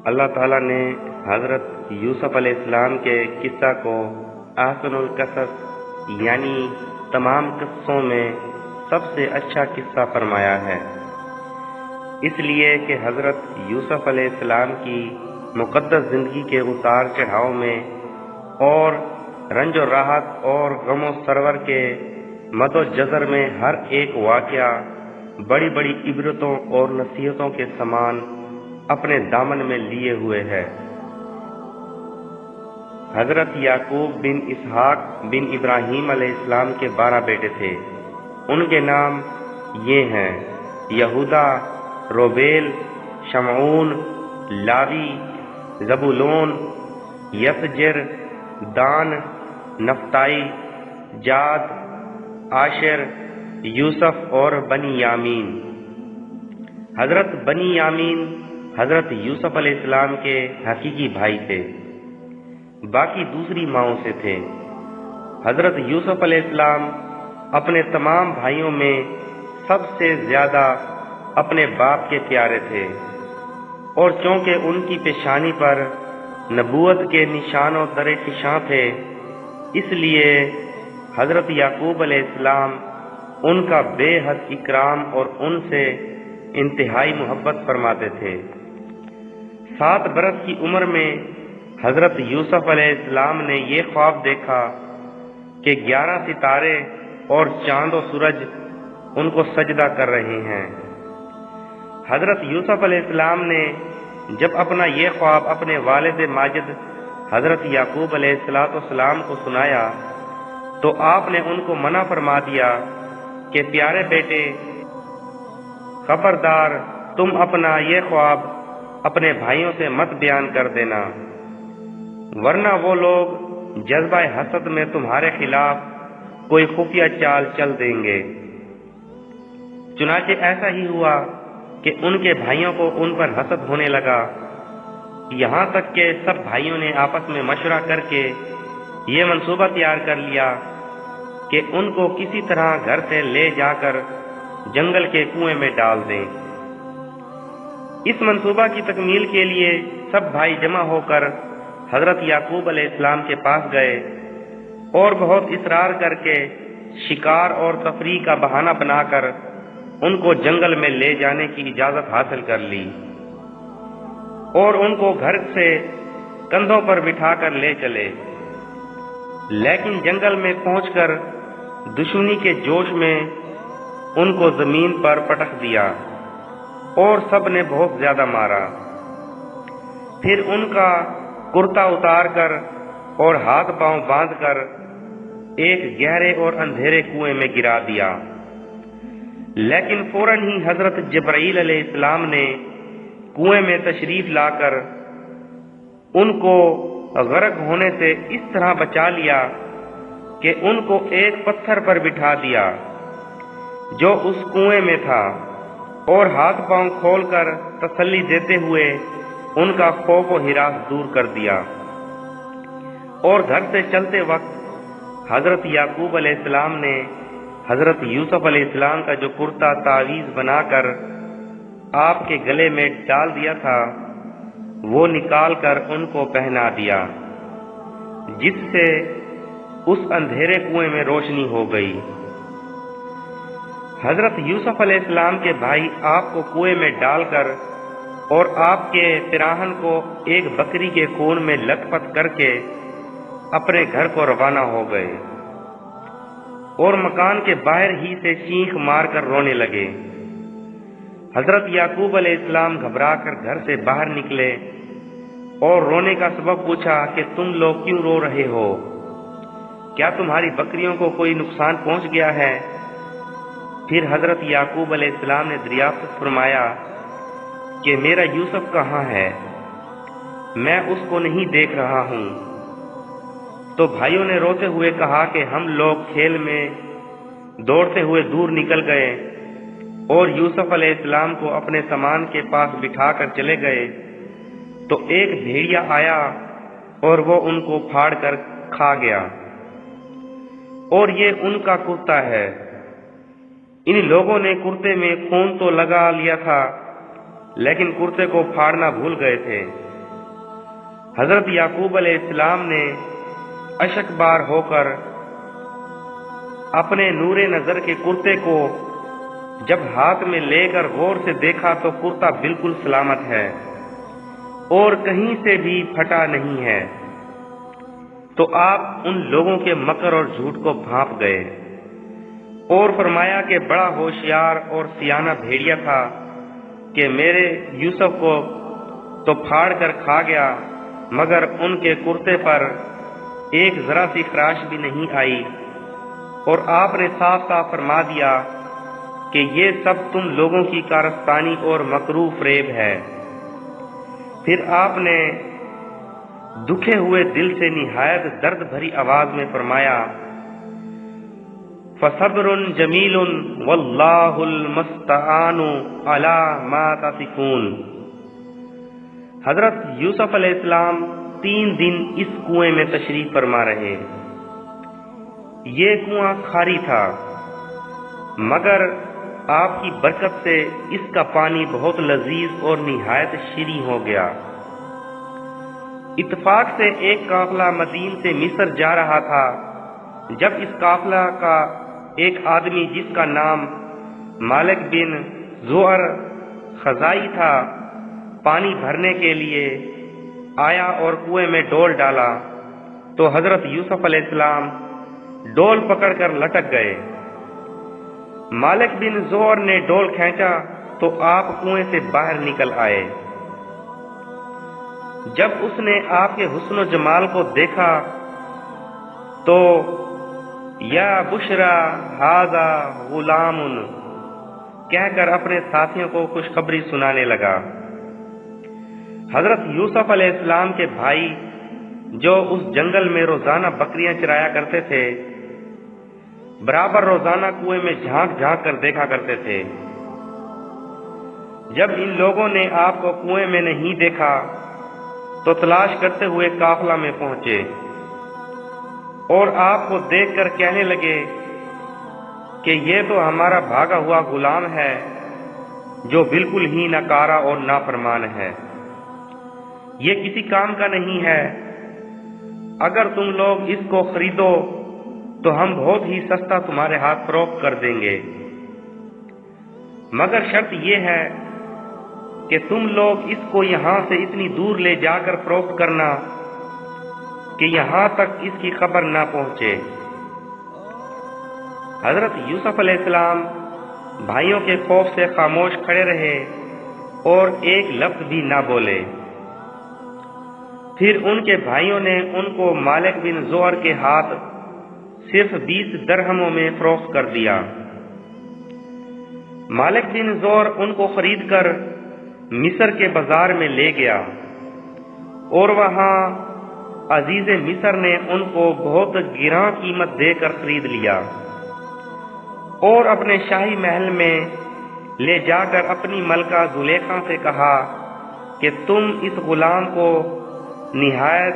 اللہ تعالیٰ نے حضرت یوسف علیہ السلام کے قصہ کو احسن القصص یعنی تمام قصوں میں سب سے اچھا قصہ فرمایا ہے، اس لیے کہ حضرت یوسف علیہ السلام کی مقدس زندگی کے اتار چڑھاؤ میں اور رنج و راحت اور غم و سرور کے مد و جزر میں ہر ایک واقعہ بڑی بڑی عبرتوں اور نصیحتوں کے سامان اپنے دامن میں لیے ہوئے ہے۔ حضرت یعقوب بن اسحاق بن ابراہیم علیہ السلام کے 12 بیٹے تھے۔ ان کے نام یہ ہیں: یہودا، روبیل، شمعون، لاوی، زبولون، یسجر، دان، نفتائی، جاد، عاشر، یوسف اور بنی یامین۔ حضرت بنی یامین حضرت یوسف علیہ السلام کے حقیقی بھائی تھے، باقی دوسری ماؤں سے تھے۔ حضرت یوسف علیہ السلام اپنے تمام بھائیوں میں سب سے زیادہ اپنے باپ کے پیارے تھے، اور چونکہ ان کی پیشانی پر نبوت کے نشان و در خشاں تھے، اس لیے حضرت یعقوب علیہ السلام ان کا بے حد اکرام اور ان سے انتہائی محبت فرماتے تھے۔ 7 برس کی عمر میں حضرت یوسف علیہ السلام نے یہ خواب دیکھا کہ 11 ستارے اور چاند و سورج ان کو سجدہ کر رہے ہیں۔ حضرت یوسف علیہ السلام نے جب اپنا یہ خواب اپنے والد ماجد حضرت یعقوب علیہ السلام کو سنایا تو آپ نے ان کو منع فرما دیا کہ پیارے بیٹے، خبردار تم اپنا یہ خواب اپنے بھائیوں سے مت بیان کر دینا، ورنہ وہ لوگ جذبہ حسد میں تمہارے خلاف کوئی خفیہ چال چل دیں گے۔ چنانچہ ایسا ہی ہوا کہ ان کے بھائیوں کو ان پر حسد ہونے لگا، یہاں تک کہ سب بھائیوں نے آپس میں مشورہ کر کے یہ منصوبہ تیار کر لیا کہ ان کو کسی طرح گھر سے لے جا کر جنگل کے کنویں میں ڈال دیں۔ اس منصوبہ کی تکمیل کے لیے سب بھائی جمع ہو کر حضرت یعقوب علیہ السلام کے پاس گئے اور بہت اصرار کر کے شکار اور تفریح کا بہانہ بنا کر ان کو جنگل میں لے جانے کی اجازت حاصل کر لی، اور ان کو گھر سے کندھوں پر بٹھا کر لے چلے۔ لیکن جنگل میں پہنچ کر دشمنی کے جوش میں ان کو زمین پر پٹک دیا اور سب نے بہت زیادہ مارا۔ پھر ان کا کرتا اتار کر اور ہاتھ پاؤں باندھ کر ایک گہرے اور اندھیرے کنویں میں گرا دیا۔ لیکن فوراً ہی حضرت جبرائیل علیہ السلام نے کنویں میں تشریف لا کر ان کو غرق ہونے سے اس طرح بچا لیا کہ ان کو ایک پتھر پر بٹھا دیا جو اس کنویں میں تھا، اور ہاتھ پاؤں کھول کر تسلی دیتے ہوئے ان کا خوف و ہراس دور کر دیا۔ اور گھر سے چلتے وقت حضرت یعقوب علیہ السلام نے حضرت یوسف علیہ السلام کا جو کرتا تعویذ بنا کر آپ کے گلے میں ڈال دیا تھا وہ نکال کر ان کو پہنا دیا، جس سے اس اندھیرے کنویں میں روشنی ہو گئی۔ حضرت یوسف علیہ السلام کے بھائی آپ کو کنویں میں ڈال کر اور آپ کے پیراہن کو ایک بکری کے خون میں لت پت کر کے اپنے گھر کو روانہ ہو گئے، اور مکان کے باہر ہی سے چیخ مار کر رونے لگے۔ حضرت یعقوب علیہ السلام گھبرا کر گھر سے باہر نکلے اور رونے کا سبب پوچھا کہ تم لوگ کیوں رو رہے ہو؟ کیا تمہاری بکریوں کو کوئی نقصان پہنچ گیا ہے؟ پھر حضرت یعقوب علیہ السلام نے دریافت فرمایا کہ میرا یوسف کہاں ہے؟ میں اس کو نہیں دیکھ رہا ہوں۔ تو بھائیوں نے روتے ہوئے کہا کہ ہم لوگ کھیل میں دوڑتے ہوئے دور نکل گئے اور یوسف علیہ السلام کو اپنے سامان کے پاس بٹھا کر چلے گئے تو ایک بھیڑیا آیا اور وہ ان کو پھاڑ کر کھا گیا، اور یہ ان کا کرتا ہے۔ ان لوگوں نے کرتے میں خون تو لگا لیا تھا لیکن کرتے کو پھاڑنا بھول گئے تھے، حضرت یعقوب علیہ السلام نے اشک بار ہو کر اپنے نور نظر کے کرتے کو جب ہاتھ میں لے کر غور سے دیکھا تو کرتا بالکل سلامت ہے اور کہیں سے بھی پھٹا نہیں ہے۔ تو آپ ان لوگوں کے مکر اور جھوٹ کو بھانپ گئے اور فرمایا کہ بڑا ہوشیار اور سیانہ بھیڑیا تھا کہ میرے یوسف کو تو پھاڑ کر کھا گیا، مگر ان کے کرتے پر ایک ذرا سی خراش بھی نہیں آئی۔ اور آپ نے صاف صاف فرما دیا کہ یہ سب تم لوگوں کی کارستانی اور مکروہ فریب ہے۔ پھر آپ نے دکھے ہوئے دل سے نہایت درد بھری آواز میں فرمایا، فَصَبْرٌ جَمِيلٌ وَاللَّهُ الْمُسْتَعَانُ عَلَى مَا تَصِفُونَ۔ حضرت یوسف علیہ السلام 3 دن اس کنویں میں تشریف فرما رہے۔ یہ کنواں کھاری تھا، مگر آپ کی برکت سے اس کا پانی بہت لذیذ اور نہایت شیریں ہو گیا۔ اتفاق سے ایک قافلہ مدین سے مصر جا رہا تھا۔ جب اس قافلہ کا ایک آدمی جس کا نام مالک بن زوہر خزائی تھا پانی بھرنے کے لیے آیا اور کنویں میں ڈول ڈالا تو حضرت یوسف علیہ السلام ڈول پکڑ کر لٹک گئے۔ مالک بن زوہر نے ڈول کھینچا تو آپ کنویں سے باہر نکل آئے۔ جب اس نے آپ کے حسن و جمال کو دیکھا تو یا بشرا ھذا غلام کہہ کر اپنے ساتھیوں کو خوشخبری سنانے لگا۔ حضرت یوسف علیہ السلام کے بھائی جو اس جنگل میں روزانہ بکریاں چرایا کرتے تھے برابر روزانہ کنویں میں جھانک جھانک کر دیکھا کرتے تھے۔ جب ان لوگوں نے آپ کو کنویں میں نہیں دیکھا تو تلاش کرتے ہوئے قافلہ میں پہنچے اور آپ کو دیکھ کر کہنے لگے کہ یہ تو ہمارا بھاگا ہوا غلام ہے جو بالکل ہی ناکارہ اور نافرمان ہے، یہ کسی کام کا نہیں ہے۔ اگر تم لوگ اس کو خریدو تو ہم بہت ہی سستا تمہارے ہاتھ فروخت کر دیں گے، مگر شرط یہ ہے کہ تم لوگ اس کو یہاں سے اتنی دور لے جا کر فروخت کرنا کہ یہاں تک اس کی خبر نہ پہنچے۔ حضرت یوسف علیہ السلام بھائیوں کے خوف سے خاموش کھڑے رہے اور ایک لفظ بھی نہ بولے۔ پھر ان کے بھائیوں نے ان کو مالک بن زوہر کے ہاتھ صرف 20 درہموں میں فروخت کر دیا۔ مالک بن زوہر ان کو خرید کر مصر کے بازار میں لے گیا اور وہاں عزیز مصر نے ان کو بہت گراں قیمت دے کر خرید لیا اور اپنے شاہی محل میں لے جا کر اپنی ملکہ زلیخا سے کہا کہ تم اس غلام کو نہایت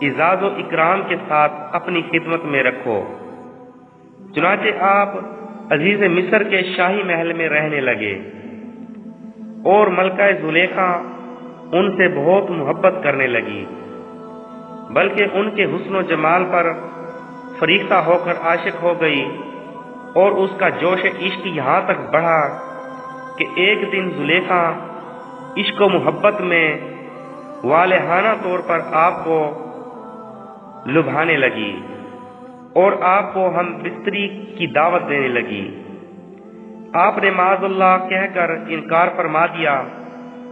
اعزاز و اکرام کے ساتھ اپنی خدمت میں رکھو۔ چنانچہ آپ عزیز مصر کے شاہی محل میں رہنے لگے اور ملکہ زلیخا ان سے بہت محبت کرنے لگی، بلکہ ان کے حسن و جمال پر فریفتہ ہو کر عاشق ہو گئی، اور اس کا جوش عشق یہاں تک بڑھا کہ ایک دن زلیخا عشق و محبت میں والہانہ طور پر آپ کو لبھانے لگی اور آپ کو ہم بستری کی دعوت دینے لگی۔ آپ نے معاذ اللہ کہہ کر انکار فرما دیا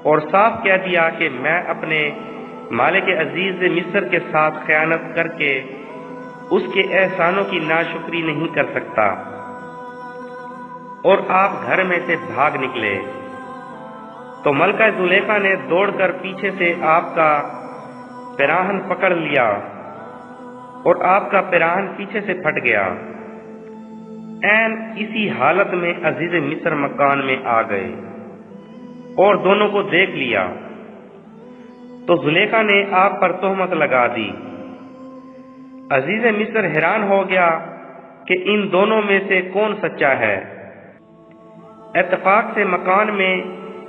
اور صاف کہہ دیا کہ میں اپنے مالک عزیز مصر کے ساتھ خیانت کر کے اس کے احسانوں کی ناشکری نہیں کر سکتا، اور آپ گھر میں سے بھاگ نکلے۔ تو ملکہ زلیخا نے دوڑ کر پیچھے سے آپ کا پیراہن پکڑ لیا اور آپ کا پیراہن پیچھے سے پھٹ گیا۔ اسی حالت میں عزیز مصر مکان میں آ گئے اور دونوں کو دیکھ لیا تو زلیخا نے آپ پر تہمت لگا دی۔ عزیز مصر حیران ہو گیا کہ ان دونوں میں سے کون سچا ہے۔ اتفاق سے مکان میں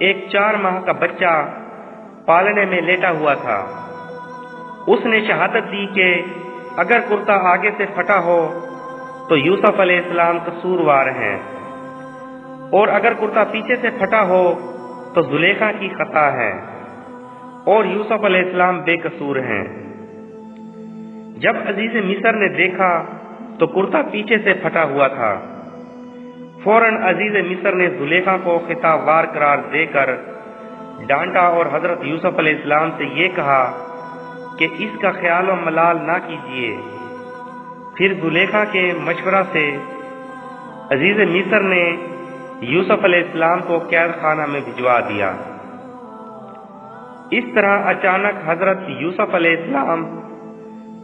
ایک 4 ماہ کا بچہ پالنے میں لیٹا ہوا تھا۔ اس نے شہادت دی کہ اگر کرتا آگے سے پھٹا ہو تو یوسف علیہ السلام قصوروار ہیں، اور اگر کرتا پیچھے سے پھٹا ہو تو زلیخا کی خطا ہے، اور یوسف علیہ السلام بے قصور ہیں۔ جب عزیز مصر نے دیکھا تو کرتا پیچھے سے پھٹا ہوا تھا، فوراً عزیز مصر نے زلیخا کو خطاب وار قرار دے کر ڈانٹا اور حضرت یوسف علیہ السلام سے یہ کہا کہ اس کا خیال و ملال نہ کیجیے۔ پھر زلیخا کے مشورہ سے عزیز مصر نے یوسف علیہ السلام کو قید خانہ میں بھجوا دیا۔ اس طرح اچانک حضرت یوسف علیہ السلام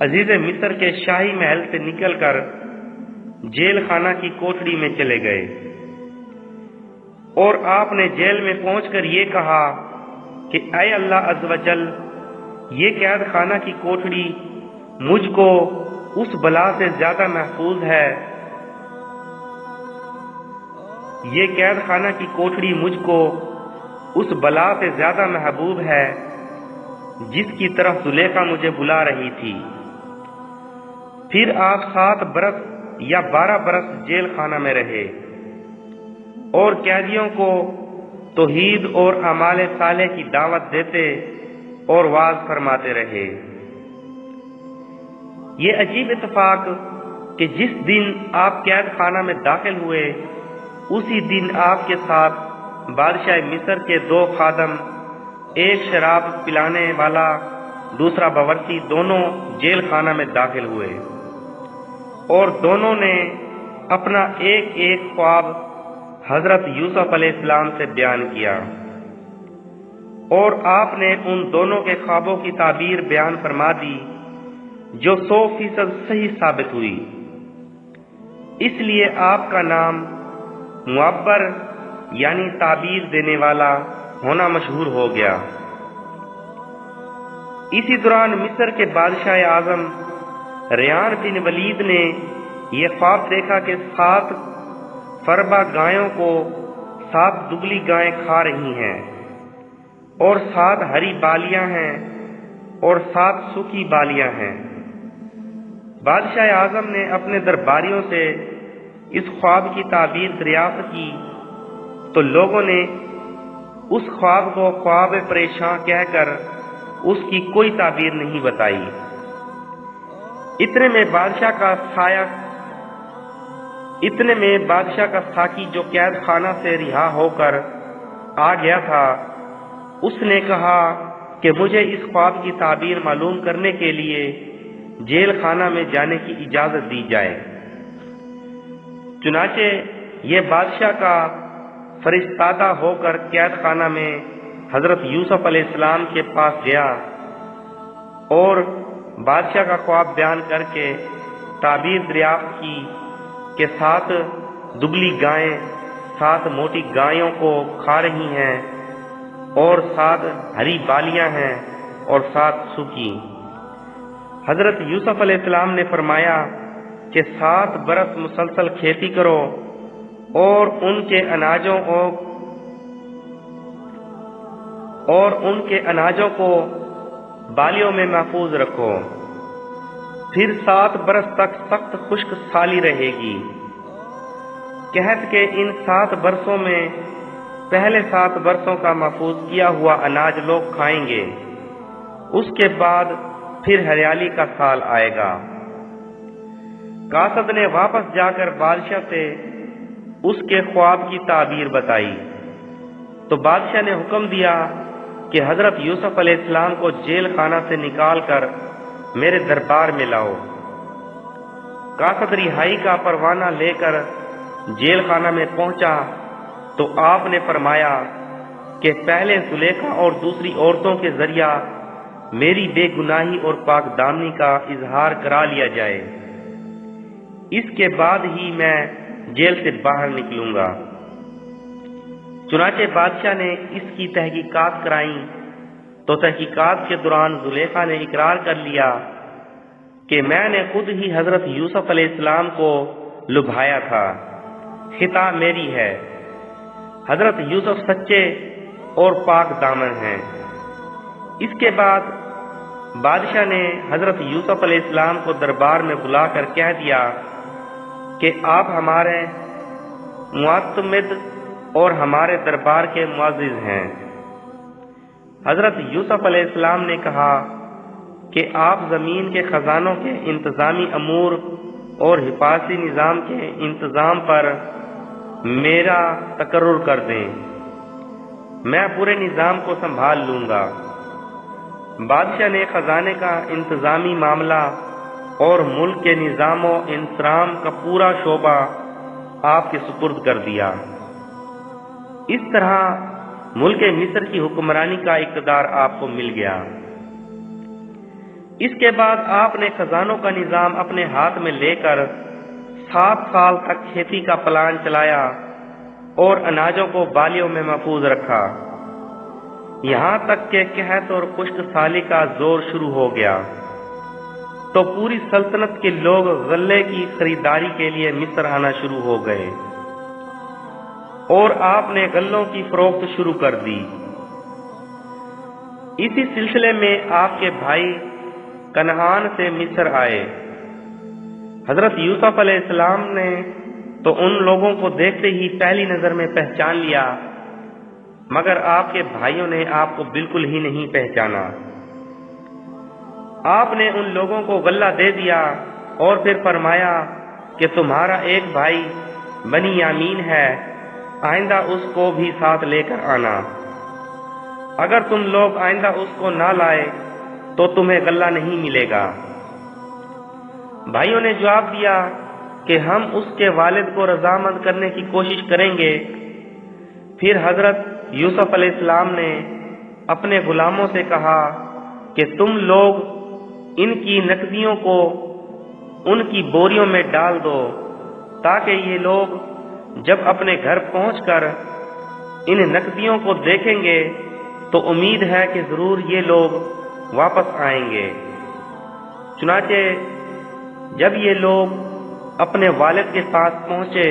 عزیز مصر کے شاہی محل سے نکل کر جیل خانہ کی کوٹڑی میں چلے گئے، اور آپ نے جیل میں پہنچ کر یہ کہا کہ اے اللہ عز و جل، یہ قید خانہ کی کوٹڑی مجھ کو اس بلا سے زیادہ محفوظ ہے، یہ قید خانہ کی کوٹڑی مجھ کو اس بلا سے زیادہ محبوب ہے جس کی طرف زلیخا مجھے بلا رہی تھی۔ پھر آپ 7 برس یا 12 برس جیل خانہ میں رہے اور قیدیوں کو توحید اور اعمال صالح کی دعوت دیتے اور واعظ فرماتے رہے۔ یہ عجیب اتفاق کہ جس دن آپ قید خانہ میں داخل ہوئے اسی دن آپ کے ساتھ بادشاہ مصر کے 2 خادم، ایک شراب پلانے والا دوسرا باورچی، دونوں جیل خانہ میں داخل ہوئے، اور دونوں نے اپنا ایک ایک خواب حضرت یوسف علیہ السلام سے بیان کیا، اور آپ نے ان دونوں کے خوابوں کی تعبیر بیان فرما دی جو 100% صحیح ثابت ہوئی۔ اس لیے آپ کا نام معبر یعنی تعبیر دینے والا ہونا مشہور ہو گیا۔ اسی دوران مصر کے بادشاہ اعظم ریان بن ولید نے یہ خواب دیکھا کہ 7 فربا گایوں کو 7 دبلی گائیں کھا رہی ہیں، اور 7 ہری بالیاں ہیں اور 7 سوکھی بالیاں ہیں۔ بادشاہ اعظم نے اپنے درباریوں سے اس خواب کی تعبیر دریافت کی تو لوگوں نے اس خواب کو خواب پریشاں کہہ کر اس کی کوئی تعبیر نہیں بتائی۔ اتنے میں بادشاہ کا ساقی جو قید خانہ سے رہا ہو کر آ گیا تھا، اس نے کہا کہ مجھے اس خواب کی تعبیر معلوم کرنے کے لیے جیل خانہ میں جانے کی اجازت دی جائے۔ چنانچہ یہ بادشاہ کا فرستادہ ہو کر قید خانہ میں حضرت یوسف علیہ السلام کے پاس گیا اور بادشاہ کا خواب بیان کر کے تعبیر دریافت کی کہ 7 دبلی گائیں 7 موٹی گایوں کو کھا رہی ہیں، اور 7 ہری بالیاں ہیں اور 7 سوکھی۔ حضرت یوسف علیہ السلام نے فرمایا کہ 7 برس مسلسل کھیتی کرو اور ان کے اناجوں کو بالیوں میں محفوظ رکھو، پھر 7 برس تک سخت خشک سالی رہے گی۔ کہت کہ ان 7 برسوں میں پہلے 7 برسوں کا محفوظ کیا ہوا اناج لوگ کھائیں گے، اس کے بعد پھر ہریالی کا سال آئے گا۔ قاصد نے واپس جا کر بادشاہ سے اس کے خواب کی تعبیر بتائی تو بادشاہ نے حکم دیا کہ حضرت یوسف علیہ السلام کو جیل خانہ سے نکال کر میرے دربار میں لاؤ۔ قاصد رہائی کا پروانہ لے کر جیل خانہ میں پہنچا تو آپ نے فرمایا کہ پہلے زلیخا اور دوسری عورتوں کے ذریعہ میری بے گناہی اور پاک دامنی کا اظہار کرا لیا جائے، اس کے بعد ہی میں جیل سے باہر نکلوں گا۔ چنانچہ بادشاہ نے اس کی تحقیقات کرائیں تو تحقیقات کے دوران زلیخا نے اقرار کر لیا کہ میں نے خود ہی حضرت یوسف علیہ السلام کو لبھایا تھا، خطا میری ہے۔ حضرت یوسف سچے اور پاک دامن ہیں۔ اس کے بعد بادشاہ نے حضرت یوسف علیہ السلام کو دربار میں بلا کر کہہ دیا کہ آپ ہمارے معتمد اور ہمارے دربار کے معزز ہیں۔ حضرت یوسف علیہ السلام نے کہا کہ آپ زمین کے خزانوں کے انتظامی امور اور حفاظتی نظام کے انتظام پر میرا تقرر کر دیں، میں پورے نظام کو سنبھال لوں گا۔ بادشاہ نے خزانے کا انتظامی معاملہ اور ملک کے نظام و انتظام کا پورا شعبہ آپ کے سپرد کر دیا۔ اس طرح ملک مصر کی حکمرانی کا اقتدار آپ کو مل گیا۔ اس کے بعد آپ نے خزانوں کا نظام اپنے ہاتھ میں لے کر 7 سال تک کھیتی کا پلان چلایا اور اناجوں کو بالیوں میں محفوظ رکھا، یہاں تک کہ قحط اور خشک سالی کا زور شروع ہو گیا تو پوری سلطنت کے لوگ غلے کی خریداری کے لیے مصر آنا شروع ہو گئے اور آپ نے غلوں کی فروخت شروع کر دی۔ اسی سلسلے میں آپ کے بھائی کنعان سے مصر آئے۔ حضرت یوسف علیہ السلام نے تو ان لوگوں کو دیکھتے ہی پہلی نظر میں پہچان لیا، مگر آپ کے بھائیوں نے آپ کو بالکل ہی نہیں پہچانا۔ آپ نے ان لوگوں کو غلہ دے دیا اور پھر فرمایا کہ تمہارا ایک بھائی بنی یامین ہے، آئندہ اس کو بھی ساتھ لے کر آنا، اگر تم لوگ آئندہ اس کو نہ لائے تو تمہیں غلہ نہیں ملے گا۔ بھائیوں نے جواب دیا کہ ہم اس کے والد کو رضامند کرنے کی کوشش کریں گے۔ پھر حضرت یوسف علیہ السلام نے اپنے غلاموں سے کہا کہ تم لوگ ان کی نقدیوں کو ان کی بوریوں میں ڈال دو، تاکہ یہ لوگ جب اپنے گھر پہنچ کر ان نقدیوں کو دیکھیں گے تو امید ہے کہ ضرور یہ لوگ واپس آئیں گے۔ چنانچہ جب یہ لوگ اپنے والد کے پاس پہنچے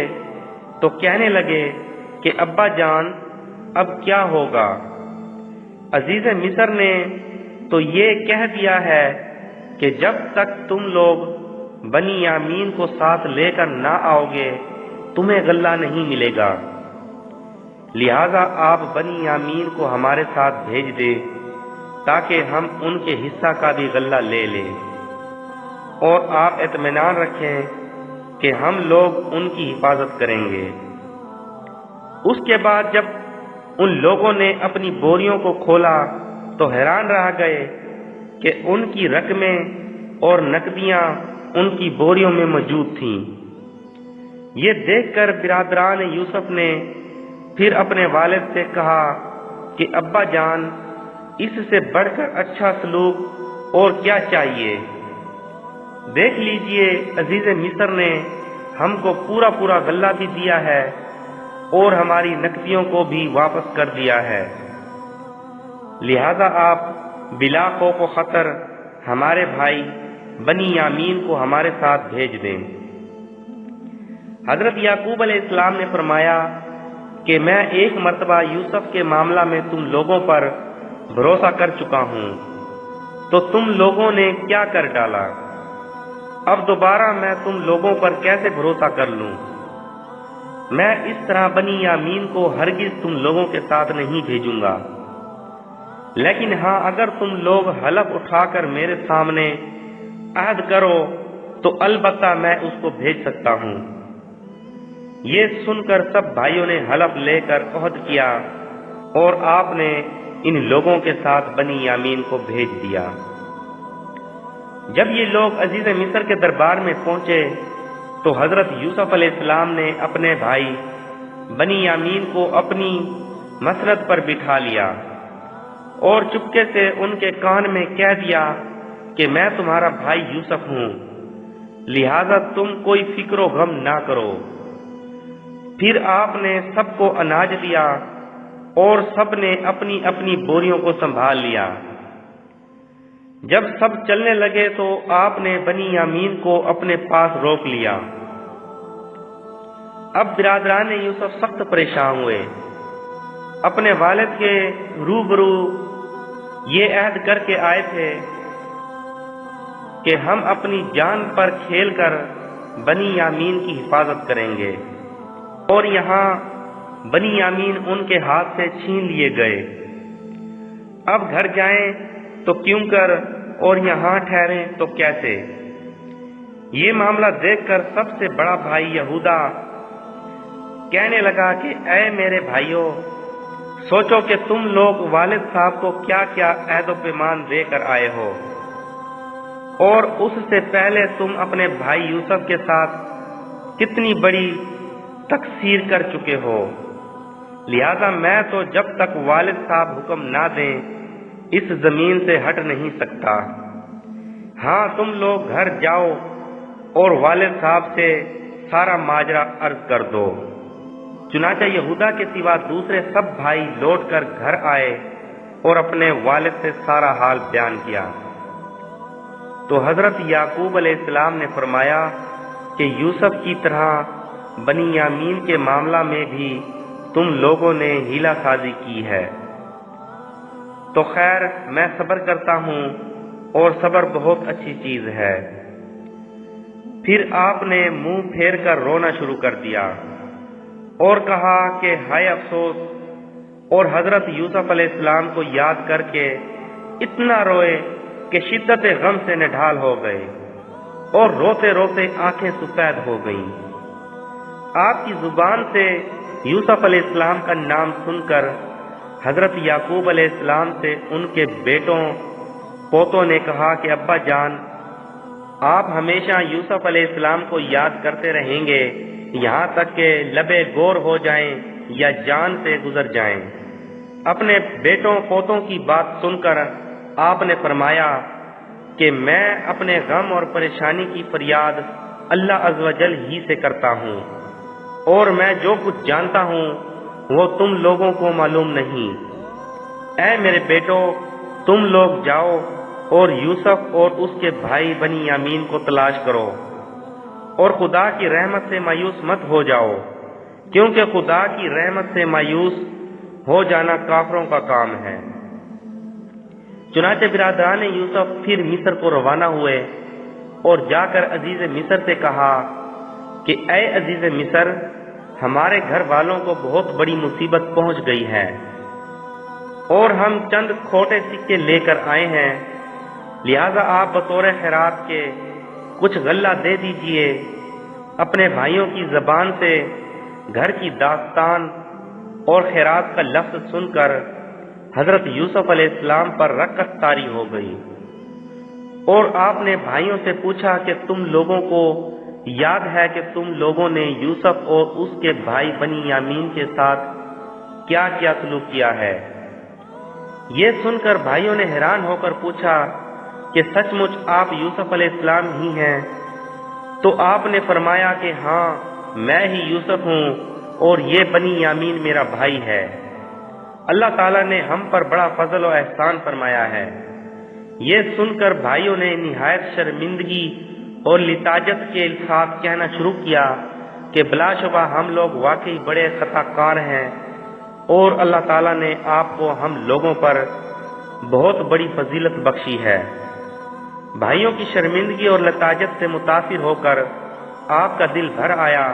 تو کہنے لگے کہ ابا جان اب کیا ہوگا؟ عزیز مصر نے تو یہ کہہ دیا ہے کہ جب تک تم لوگ بنی یامین کو ساتھ لے کر نہ آؤ گے تمہیں غلہ نہیں ملے گا، لہذا آپ بنی یامین کو ہمارے ساتھ بھیج دے تاکہ ہم ان کے حصہ کا بھی غلہ لے لیں، اور آپ اطمینان رکھیں کہ ہم لوگ ان کی حفاظت کریں گے۔ اس کے بعد جب ان لوگوں نے اپنی بوریوں کو کھولا تو حیران رہ گئے کہ ان کی رقمیں اور نقدیاں ان کی بوریوں میں موجود تھیں۔ یہ دیکھ کر برادران یوسف نے پھر اپنے والد سے کہا کہ ابا جان اس سے بڑھ کر اچھا سلوک اور کیا چاہیے؟ دیکھ لیجئے عزیز مصر نے ہم کو پورا غلہ بھی دیا ہے اور ہماری نقدیوں کو بھی واپس کر دیا ہے، لہذا آپ بلا خوف و خطر ہمارے بھائی بنی یامین کو ہمارے ساتھ بھیج دیں۔ حضرت یعقوب علیہ السلام نے فرمایا کہ میں ایک مرتبہ یوسف کے معاملہ میں تم لوگوں پر بھروسہ کر چکا ہوں، تو تم لوگوں نے کیا کر ڈالا؟ اب دوبارہ میں تم لوگوں پر کیسے بھروسہ کر لوں؟ میں اس طرح بنی یامین کو ہرگز تم لوگوں کے ساتھ نہیں بھیجوں گا، لیکن ہاں اگر تم لوگ حلف اٹھا کر میرے سامنے عہد کرو تو البتہ میں اس کو بھیج سکتا ہوں۔ یہ سن کر سب بھائیوں نے حلف لے کر عہد کیا اور آپ نے ان لوگوں کے ساتھ بنی یامین کو بھیج دیا۔ جب یہ لوگ عزیز مصر کے دربار میں پہنچے تو حضرت یوسف علیہ السلام نے اپنے بھائی بنی یامین کو اپنی مسند پر بٹھا لیا اور چپکے سے ان کے کان میں کہہ دیا کہ میں تمہارا بھائی یوسف ہوں، لہذا تم کوئی فکر و غم نہ کرو۔ پھر آپ نے سب کو اناج دیا اور سب نے اپنی اپنی بوریوں کو سنبھال لیا۔ جب سب چلنے لگے تو آپ نے بنی یامین کو اپنے پاس روک لیا۔ اب برادران یوسف سخت پریشان ہوئے، اپنے والد کے روبرو یہ عہد کر کے آئے تھے کہ ہم اپنی جان پر کھیل کر بنی یامین کی حفاظت کریں گے، اور یہاں بنی یامین ان کے ہاتھ سے چھین لیے گئے۔ اب گھر جائیں تو کیوں کر، اور یہاں ٹھہریں تو کیسے؟ یہ معاملہ دیکھ کر سب سے بڑا بھائی یہودا کہنے لگا کہ اے میرے بھائیوں، سوچو کہ تم لوگ والد صاحب کو کیا کیا عہد و پیمان دے کر آئے ہو، اور اس سے پہلے تم اپنے بھائی یوسف کے ساتھ کتنی بڑی تقصیر کر چکے ہو۔ لہذا میں تو جب تک والد صاحب حکم نہ دیں اس زمین سے ہٹ نہیں سکتا۔ ہاں تم لوگ گھر جاؤ اور والد صاحب سے سارا ماجرا عرض کر دو۔ چنانچہ یہودا کے سوا دوسرے سب بھائی لوٹ کر گھر آئے اور اپنے والد سے سارا حال بیان کیا۔ تو حضرت یعقوب علیہ السلام نے فرمایا کہ یوسف کی طرح بنی یامین کے معاملہ میں بھی تم لوگوں نے ہیلا سازی کی ہے۔ تو خیر میں صبر کرتا ہوں، اور صبر بہت اچھی چیز ہے۔ پھر آپ نے منہ پھیر کر رونا شروع کر دیا اور کہا کہ ہائے افسوس، اور حضرت یوسف علیہ السلام کو یاد کر کے اتنا روئے کہ شدت غم سے نڈھال ہو گئے، اور روتے روتے آنکھیں سفید ہو گئیں۔ آپ کی زبان سے یوسف علیہ السلام کا نام سن کر حضرت یعقوب علیہ السلام سے ان کے بیٹوں پوتوں نے کہا کہ ابا جان، آپ ہمیشہ یوسف علیہ السلام کو یاد کرتے رہیں گے یہاں تک کہ لبے گور ہو جائیں یا جان سے گزر جائیں۔ اپنے بیٹوں پوتوں کی بات سن کر آپ نے فرمایا کہ میں اپنے غم اور پریشانی کی فریاد اللہ عز و جل ہی سے کرتا ہوں، اور میں جو کچھ جانتا ہوں وہ تم لوگوں کو معلوم نہیں۔ اے میرے بیٹو، تم لوگ جاؤ اور یوسف اور اس کے بھائی بنی یامین کو تلاش کرو، اور خدا کی رحمت سے مایوس مت ہو جاؤ، کیونکہ خدا کی رحمت سے مایوس ہو جانا کافروں کا کام ہے۔ چنانچہ برادران یوسف پھر مصر کو روانہ ہوئے، اور جا کر عزیز مصر سے کہا کہ اے عزیز مصر، ہمارے گھر والوں کو بہت بڑی مصیبت پہنچ گئی ہے، اور ہم چند کھوٹے سکے لے کر آئے ہیں، لہذا آپ بطور خیرات کے کچھ غلہ دے دیجئے۔ اپنے بھائیوں کی زبان سے گھر کی داستان اور خیرات کا لفظ سن کر حضرت یوسف علیہ السلام پر رقص طاری ہو گئی، اور آپ نے بھائیوں سے پوچھا کہ تم لوگوں کو یاد ہے کہ تم لوگوں نے یوسف اور اس کے بھائی بنی یامین کے ساتھ کیا کیا سلوک کیا ہے؟ یہ سن کر بھائیوں نے حیران ہو کر پوچھا کہ سچ مچ آپ یوسف علیہ السلام ہی ہیں؟ تو آپ نے فرمایا کہ ہاں میں ہی یوسف ہوں، اور یہ بنی یامین میرا بھائی ہے۔ اللہ تعالیٰ نے ہم پر بڑا فضل و احسان فرمایا ہے۔ یہ سن کر بھائیوں نے نہایت شرمندگی اور لتاجت کے ساتھ کہنا شروع کیا کہ بلا شبہ ہم لوگ واقعی بڑے خطا کار ہیں، اور اللہ تعالیٰ نے آپ کو ہم لوگوں پر بہت بڑی فضیلت بخشی ہے۔ بھائیوں کی شرمندگی اور لتاجت سے متاثر ہو کر آپ کا دل بھر آیا،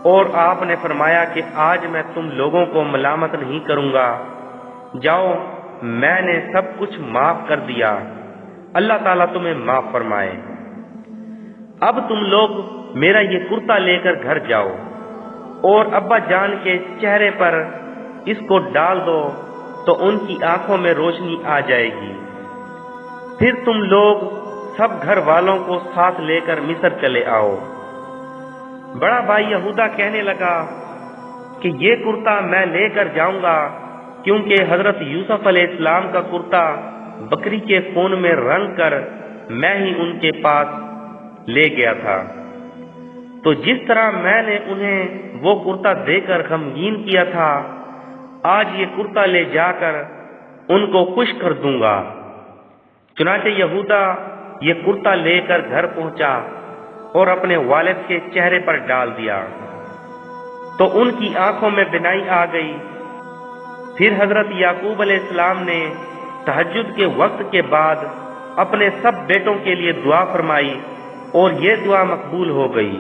اور آپ نے فرمایا کہ آج میں تم لوگوں کو ملامت نہیں کروں گا، جاؤ میں نے سب کچھ معاف کر دیا، اللہ تعالیٰ تمہیں معاف فرمائے۔ اب تم لوگ میرا یہ کرتا لے کر گھر جاؤ، اور ابا جان کے چہرے پر اس کو ڈال دو تو ان کی آنکھوں میں روشنی آ جائے گی۔ پھر تم لوگ سب گھر والوں کو ساتھ لے کر مصر چلے آؤ۔ بڑا بھائی یہودا کہنے لگا کہ یہ کرتا میں لے کر جاؤں گا، کیونکہ حضرت یوسف علیہ السلام کا کرتا بکری کے خون میں رنگ کر میں ہی ان کے پاس لے گیا تھا۔ تو جس طرح میں نے انہیں وہ کرتا دے کر غمگین کیا تھا، آج یہ کرتا لے جا کر ان کو خوش کر دوں گا۔ چنانچہ یہودا یہ کرتا لے کر گھر پہنچا اور اپنے والد کے چہرے پر ڈال دیا، تو ان کی آنکھوں میں بینائی آ گئی۔ پھر حضرت یعقوب علیہ السلام نے تہجد کے وقت کے بعد اپنے سب بیٹوں کے لیے دعا فرمائی اور یہ دعا مقبول ہو گئی۔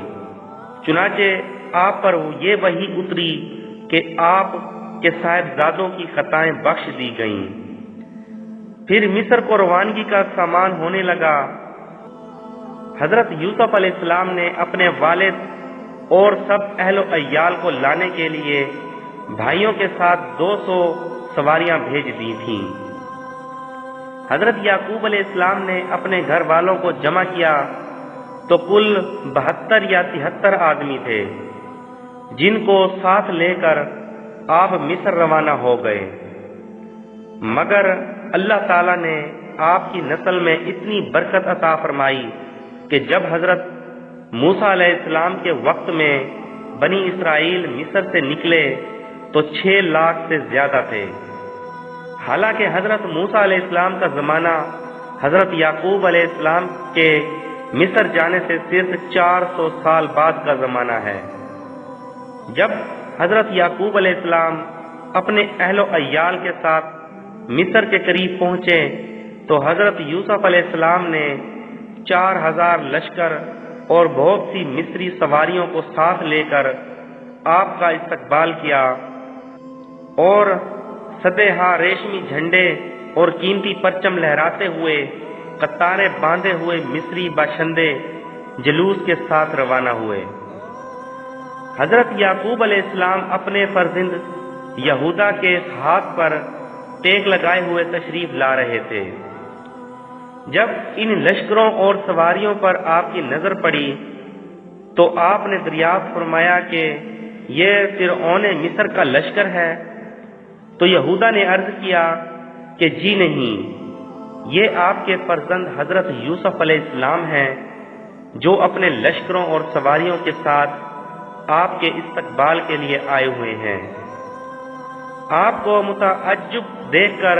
چنانچہ آپ پر یہ وحی اتری کہ آپ کے صاحبزادوں کی خطائیں بخش دی گئیں۔ پھر مصر کو روانگی کا سامان ہونے لگا۔ حضرت یوسف علیہ السلام نے اپنے والد اور سب اہل و عیال کو لانے کے لیے بھائیوں کے ساتھ 200 سواریاں بھیج دی تھیں۔ حضرت یعقوب علیہ السلام نے اپنے گھر والوں کو جمع کیا تو کل 72 یا 73 آدمی تھے، جن کو ساتھ لے کر آپ مصر روانہ ہو گئے۔ مگر اللہ تعالیٰ نے آپ کی نسل میں اتنی برکت عطا فرمائی کہ جب حضرت موسیٰ علیہ السلام کے وقت میں بنی اسرائیل مصر سے نکلے تو 6 لاکھ سے زیادہ تھے، حالانکہ حضرت موسیٰ علیہ السلام کا زمانہ حضرت یعقوب علیہ السلام کے مصر جانے سے صرف 400 سال بعد کا زمانہ ہے۔ جب حضرت یعقوب علیہ السلام اپنے اہل و عیال کے ساتھ مصر کے قریب پہنچے تو حضرت یوسف علیہ السلام نے 4000 لشکر اور بہت سی مصری سواریوں کو ساتھ لے کر آپ کا استقبال کیا، اور سدے ریشمی جھنڈے اور قیمتی پرچم لہراتے ہوئے قطاریں باندھے ہوئے مصری باشندے جلوس کے ساتھ روانہ ہوئے۔ حضرت یعقوب علیہ السلام اپنے فرزند یہودا کے ہاتھ پر ٹیک لگائے ہوئے تشریف لا رہے تھے۔ جب ان لشکروں اور سواریوں پر آپ کی نظر پڑی تو آپ نے دریافت فرمایا کہ یہ فرعون مصر کا لشکر ہے؟ تو یہودا نے عرض کیا کہ جی نہیں، یہ آپ کے فرزند حضرت یوسف علیہ السلام ہیں، جو اپنے لشکروں اور سواریوں کے ساتھ آپ کے استقبال کے لیے آئے ہوئے ہیں۔ آپ کو متعجب دیکھ کر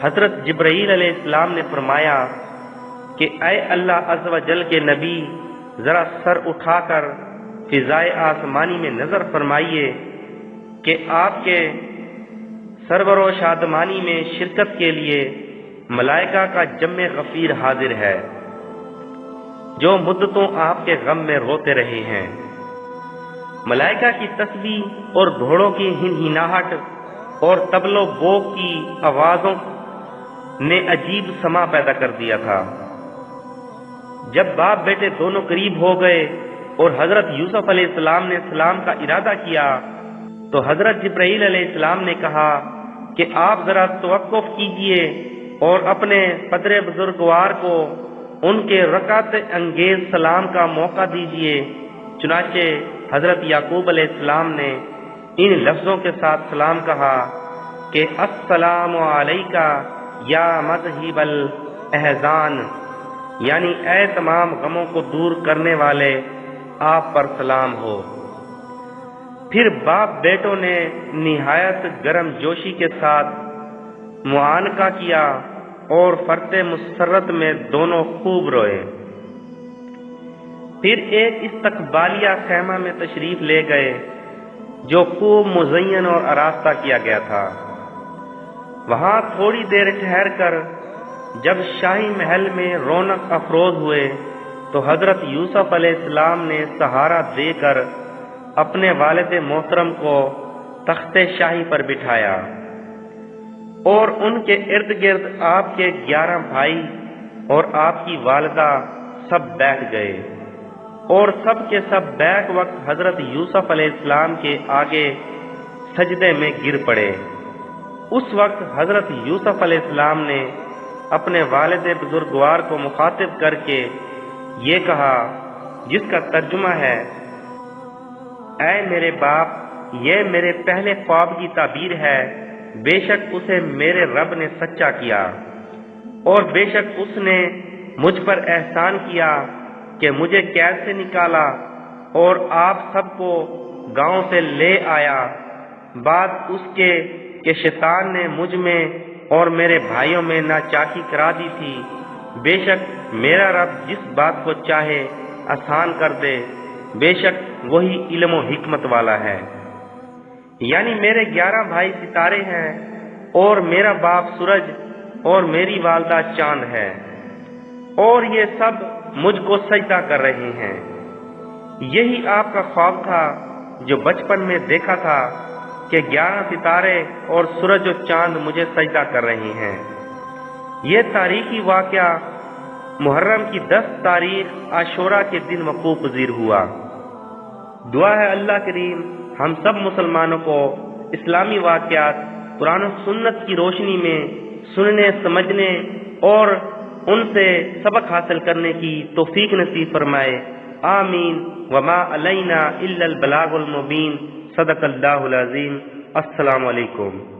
حضرت جبرائیل علیہ السلام نے فرمایا کہ اے اللہ عز و جل کے نبی، ذرا سر اٹھا کر فضائے آسمانی میں نظر فرمائیے کہ آپ کے سرور و شادمانی میں شرکت کے لیے ملائکہ کا جمع غفیر حاضر ہے، جو مدتوں آپ کے غم میں روتے رہے ہیں۔ ملائکہ کی تسبیح اور گھوڑوں کی ہنہناہٹ اور طبل و بوق کی آوازوں نے عجیب سما پیدا کر دیا تھا۔ جب باپ بیٹے دونوں قریب ہو گئے اور حضرت یوسف علیہ السلام نے سلام کا ارادہ کیا تو حضرت جبرائیل علیہ السلام نے کہا کہ آپ ذرا توقف کیجئے اور اپنے پدر بزرگوار کو ان کے رکعت انگیز سلام کا موقع دیجئے۔ چنانچہ حضرت یعقوب علیہ السلام نے ان لفظوں کے ساتھ سلام کہا کہ السلام علیکہ یا مذہب الاحزان، یعنی اے تمام غموں کو دور کرنے والے، آپ پر سلام ہو۔ پھر باپ بیٹوں نے نہایت گرم جوشی کے ساتھ معانقہ کیا اور فرط مسرت میں دونوں خوب روئے۔ پھر ایک استقبالیہ خیمہ میں تشریف لے گئے جو خوب مزین اور آراستہ کیا گیا تھا۔ وہاں تھوڑی دیر ٹھہر کر جب شاہی محل میں رونق افروز ہوئے تو حضرت یوسف علیہ السلام نے سہارا دے کر اپنے والد محترم کو تخت شاہی پر بٹھایا، اور ان کے ارد گرد آپ کے 11 بھائی اور آپ کی والدہ سب بیٹھ گئے، اور سب کے سب بیک وقت حضرت یوسف علیہ السلام کے آگے سجدے میں گر پڑے۔ اس وقت حضرت یوسف علیہ السلام نے اپنے والد بزرگوار کو مخاطب کر کے یہ کہا، جس کا ترجمہ ہے، اے میرے باپ، یہ میرے پہلے خواب کی تعبیر ہے، بے شک اسے میرے رب نے سچا کیا، اور بے شک اس نے مجھ پر احسان کیا کہ مجھے قید سے نکالا اور آپ سب کو گاؤں سے لے آیا، بعد اس کے کہ شیطان نے مجھ میں اور میرے بھائیوں میں ناچاکی کرا دی تھی۔ بے شک میرا رب جس بات کو چاہے آسان کر دے، بے شک وہی علم و حکمت والا ہے۔ یعنی میرے 11 بھائی ستارے ہیں، اور میرا باپ سورج، اور میری والدہ چاند ہے۔ اور یہ سب مجھ کو سجدہ کر رہے ہیں۔ یہی آپ کا خواب تھا جو بچپن میں دیکھا تھا کہ 11 ستارے اور سورج و چاند مجھے سجدہ کر رہے ہیں۔ یہ تاریخی واقعہ محرم کی 10 تاریخ عاشوراء کے دن وقوع پذیر ہوا۔ دعا ہے اللہ کریم ہم سب مسلمانوں کو اسلامی واقعات قرآن و سنت کی روشنی میں سننے، سمجھنے اور ان سے سبق حاصل کرنے کی توفیق نصیب فرمائے، آمین۔ وما علینا الا البلاغ المبین۔ صدق اللہ العظیم۔ السلام علیکم۔